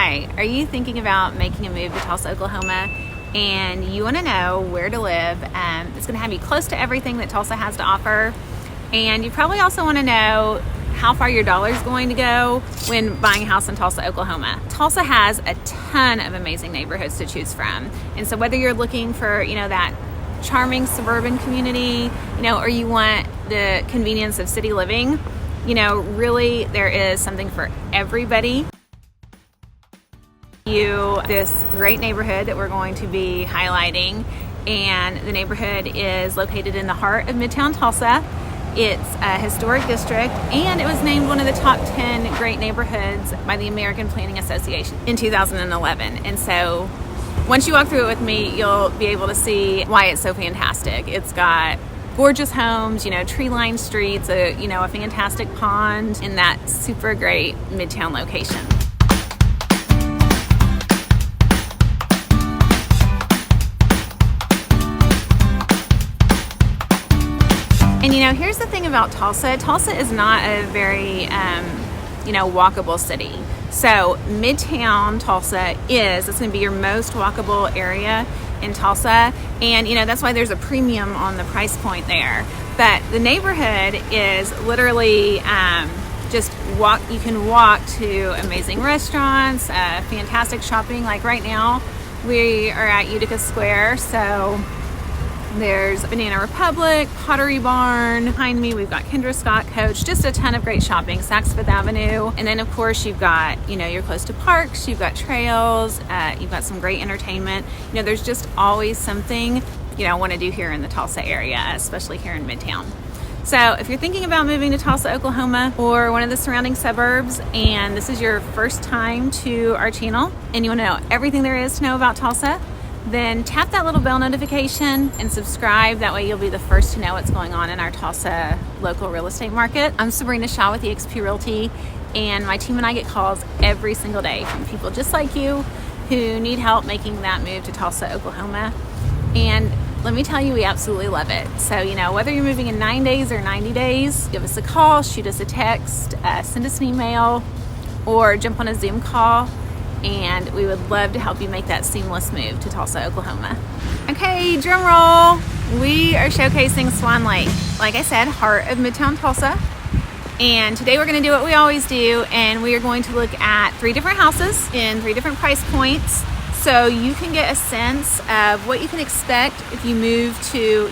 Hi, are you thinking about making a move to Tulsa, Oklahoma, and you want to know where to live? It's going to have you close to everything that Tulsa has to offer, and you probably also want to know how far your dollar is going to go when buying a house in Tulsa, Oklahoma. Tulsa has a ton of amazing neighborhoods to choose from, and so whether you're looking for, that charming suburban community, or you want the convenience of city living, really there is something for everybody. This great neighborhood that we're going to be highlighting, and the neighborhood is located in the heart of Midtown Tulsa. It's a historic district, and it was named one of the top 10 great neighborhoods by the American Planning Association in 2011. And so once you walk through it with me, you'll be able to see why it's so fantastic. It's got gorgeous homes, tree-lined streets, a fantastic pond in that super great Midtown location. And here's the thing about Tulsa. Tulsa is not a very, walkable city. So Midtown Tulsa it's going to be your most walkable area in Tulsa. And, that's why there's a premium on the price point there. But the neighborhood is literally you can walk to amazing restaurants, fantastic shopping. Like right now, we are at Utica Square, so there's Banana Republic, Pottery Barn. Behind me, we've got Kendra Scott Coach, just a ton of great shopping, Saks Fifth Avenue. And then of course you've got, you're close to parks, you've got trails, you've got some great entertainment. There's just always something, want to do here in the Tulsa area, especially here in Midtown. So if you're thinking about moving to Tulsa, Oklahoma, or one of the surrounding suburbs, and this is your first time to our channel, and you want to know everything there is to know about Tulsa, then tap that little bell notification and subscribe. That way you'll be the first to know what's going on in our Tulsa local real estate market. I'm Sabrina Shaw with eXp Realty, and my team and I get calls every single day from people just like you who need help making that move to Tulsa, Oklahoma. And let me tell you, we absolutely love it. So, whether you're moving in 9 days or 90 days, give us a call, shoot us a text, send us an email, or jump on a Zoom call, and we would love to help you make that seamless move to Tulsa, Oklahoma. Okay, drum roll. We are showcasing Swan Lake. Like I said, heart of Midtown Tulsa. And today we're going to do what we always do, and we are going to look at 3 different houses in 3 different price points, so you can get a sense of what you can expect if you move to,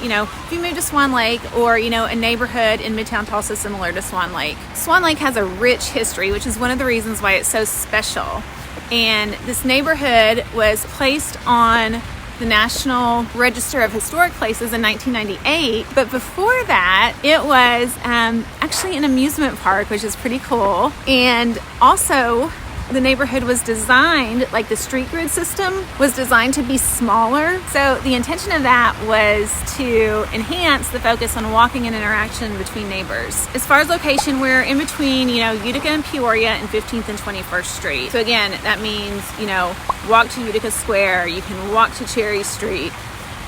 Swan Lake, or, a neighborhood in Midtown Tulsa similar to Swan Lake. Swan Lake has a rich history, which is one of the reasons why it's so special. And this neighborhood was placed on the National Register of Historic Places in 1998. But before that, it was actually an amusement park, which is pretty cool. And also, the neighborhood was designed, like the street grid system was designed to be smaller. So the intention of that was to enhance the focus on walking and interaction between neighbors. As far as location, we're in between, Utica and Peoria and 15th and 21st Street. So again, that means, walk to Utica Square, you can walk to Cherry Street.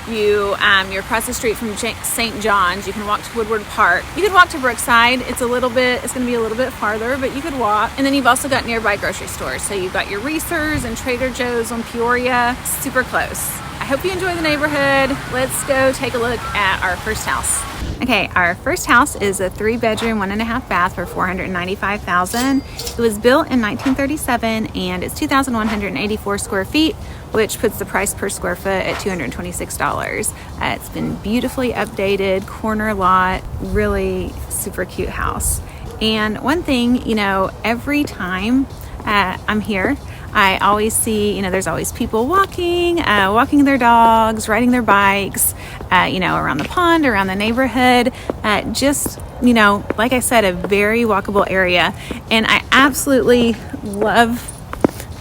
You're across the street from St. John's. You can walk to Woodward Park. You could walk to Brookside. It's going to be a little bit farther, but you could walk. And then you've also got nearby grocery stores. So you've got your Reese's and Trader Joe's on Peoria. Super close. I hope you enjoy the neighborhood. Let's go take a look at our first house. Okay, our first house is a 3-bedroom, 1.5 bath for $495,000. It was built in 1937, and it's 2,184 square feet, which puts the price per square foot at $226. It's been beautifully updated, corner lot, really super cute house. And one thing, every time I'm here, I always see, there's always people walking their dogs, riding their bikes, around the pond, around the neighborhood. Like I said, a very walkable area. And I absolutely love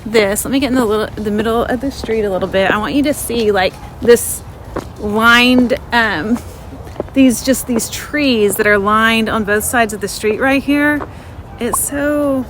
this. Let me get in the middle of the street a little bit. I want you to see this lined, these trees that are lined on both sides of the street right here. It's so,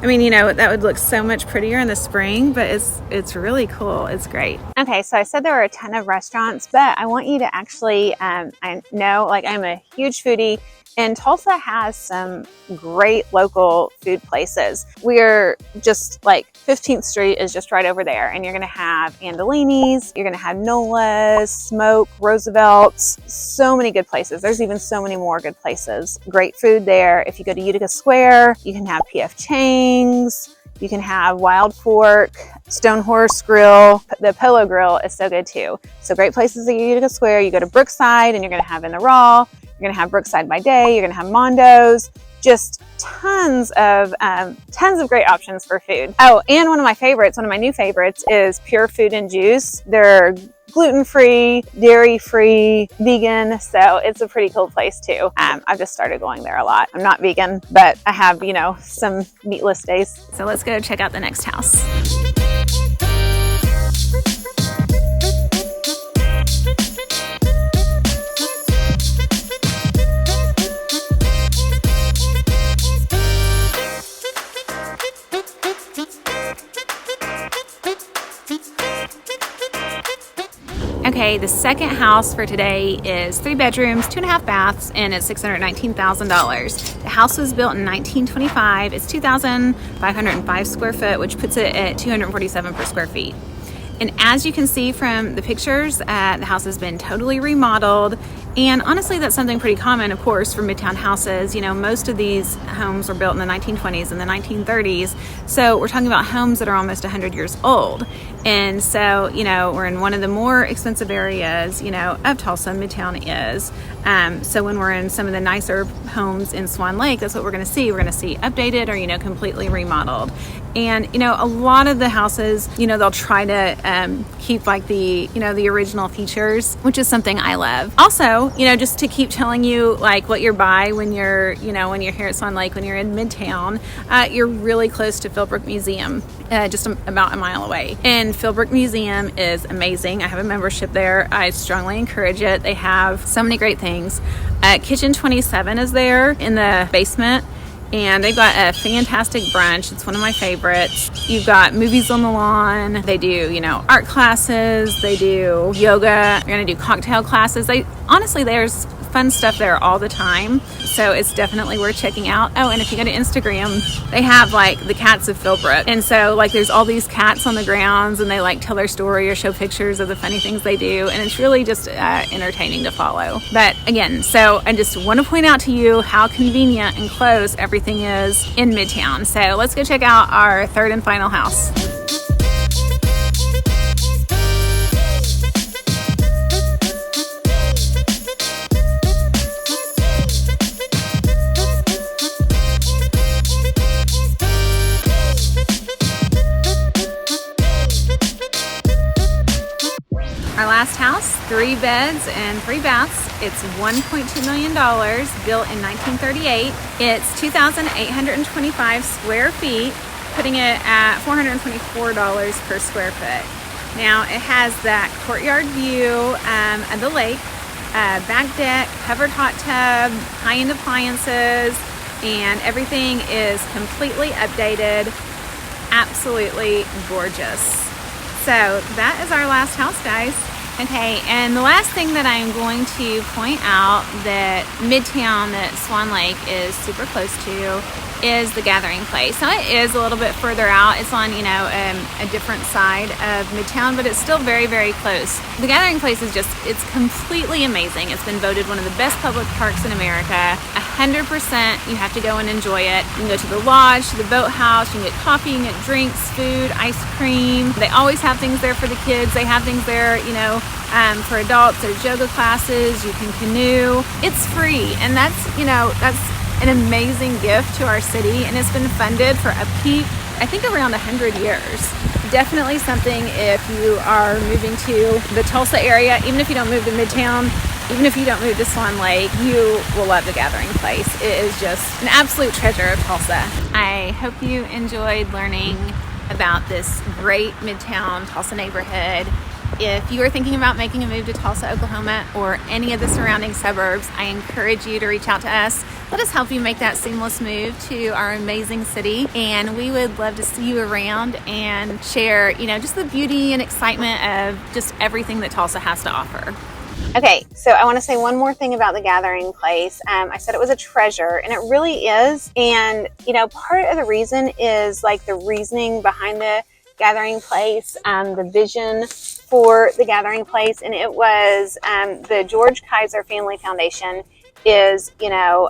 that would look so much prettier in the spring, but it's really cool. It's great. Okay, so I said there were a ton of restaurants, but I want you to actually, I know, I'm a huge foodie, And Tulsa has some great local food places. We're just like 15th Street is just right over there, and you're gonna have Andolini's, you're gonna have Nola's, Smoke, Roosevelt's, so many good places. There's even so many more good places. Great food there. If you go to Utica Square, you can have P.F. Chang's, you can have Wild Fork, Stone Horse Grill. The Polo Grill is so good too. So great places at Utica Square. You go to Brookside and you're gonna have In the Raw. You're gonna have Brookside by Day. You're gonna have Mondo's. Just tons of great options for food. Oh, and one of my new favorites is Pure Food and Juice. They're gluten-free, dairy-free, vegan, so it's a pretty cool place too. I've just started going there a lot. I'm not vegan, but I have, you know, some meatless days. So let's go check out the next house. Okay, the second house for today is 3 bedrooms, 2.5 baths, and it's $619,000. The house was built in 1925. It's 2,505 square foot, which puts it at $247 per square feet. And as you can see from the pictures, the house has been totally remodeled. And honestly, that's something pretty common, of course, for Midtown houses. You know, most of these homes were built in the 1920s and the 1930s. So we're talking about homes that are almost 100 years old. And so, you know, we're in one of the more expensive areas, you know, of Tulsa. Midtown is. So when we're in some of the nicer homes in Swan Lake, that's what we're going to see. We're going to see updated or, you know, completely remodeled. And, you know, a lot of the houses, you know, they'll try to keep like the, you know, the original features, which is something I love. Also, you know, just to keep telling you like what you're by when you're, you know, when you're here at Swan Lake, when you're in Midtown, you're really close to Philbrook Museum, just about a mile away. And Philbrook Museum is amazing. I have a membership there. I strongly encourage it. They have so many great things. Kitchen 27 is there in the basement. And they've got a fantastic brunch. It's one of my favorites. You've got movies on the lawn. They do, you know, art classes. They do yoga. You're gonna do cocktail classes. Honestly, there's fun stuff there all the time. So it's definitely worth checking out. Oh, and if you go to Instagram, they have like the cats of Philbrook. And so like there's all these cats on the grounds and they like tell their story or show pictures of the funny things they do. And it's really just entertaining to follow. But again, so I just want to point out to you how convenient and close everything is in Midtown. So let's go check out our third and final house. Our last house, 3 beds and 3 baths. It's $1.2 million, built in 1938. It's 2,825 square feet, putting it at $424 per square foot. Now it has that courtyard view of the lake, back deck, covered hot tub, high-end appliances, and everything is completely updated. Absolutely gorgeous. So that is our last house, guys. Okay, and the last thing that I'm going to point out that Midtown, that Swan Lake is super close to, is the Gathering Place. Now it is a little bit further out. It's on, you know, a different side of Midtown, but it's still very, very close. The Gathering Place is just, it's completely amazing. It's been voted one of the best public parks in America. 100%, you have to go and enjoy it. You can go to the lodge, to the boathouse, you can get coffee, you can get drinks, food, ice cream. They always have things there for the kids. They have things there, you know, for adults. There's yoga classes, you can canoe. It's free, and that's, you know, that's an amazing gift to our city, and it's been funded for a peak, I think, around 100 years. Definitely something if you are moving to the Tulsa area, even if you don't move to Midtown, even if you don't move to Swan Lake, you will love the Gathering Place. It is just an absolute treasure of Tulsa. I hope you enjoyed learning about this great Midtown Tulsa neighborhood. If you are thinking about making a move to Tulsa, Oklahoma, or any of the surrounding suburbs, I encourage you to reach out to us. Let us help you make that seamless move to our amazing city, and we would love to see you around and share, you know, just the beauty and excitement of just everything that Tulsa has to offer. Okay, so I want to say one more thing about the gathering place. I said it was a treasure, and it really is. And, you know, part of the reason is like the reasoning behind the gathering place, the vision for the gathering place. And it was the George Kaiser Family Foundation is, you know,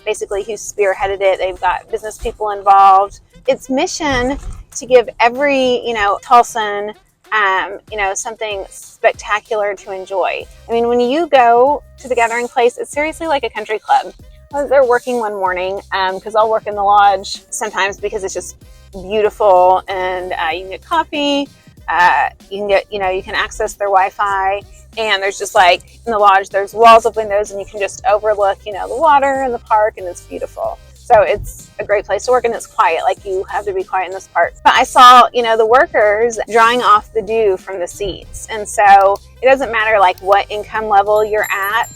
basically who spearheaded it. They've got business people involved. Its mission to give every, you know, Tulsan you know, something spectacular to enjoy. I mean, when you go to the gathering place, it's seriously like a country club. I was there working one morning because I'll work in the lodge sometimes because it's just beautiful, and you can get coffee. You can get, you know, you can access their Wi-Fi, and there's just like in the lodge, there's walls of windows, and you can just overlook, you know, the water and the park, and it's beautiful. So it's a great place to work, and it's quiet. Like, you have to be quiet in this part. But I saw, you know, the workers drying off the dew from the seats. And so it doesn't matter like what income level you're at.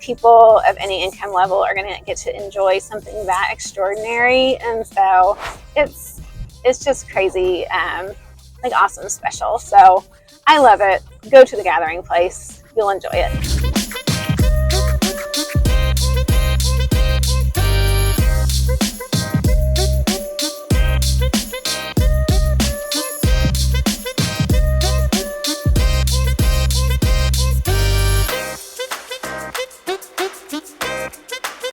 People of any income level are going to get to enjoy something that extraordinary. And so it's just crazy, like awesome, special. So I love it. Go to the gathering place. You'll enjoy it.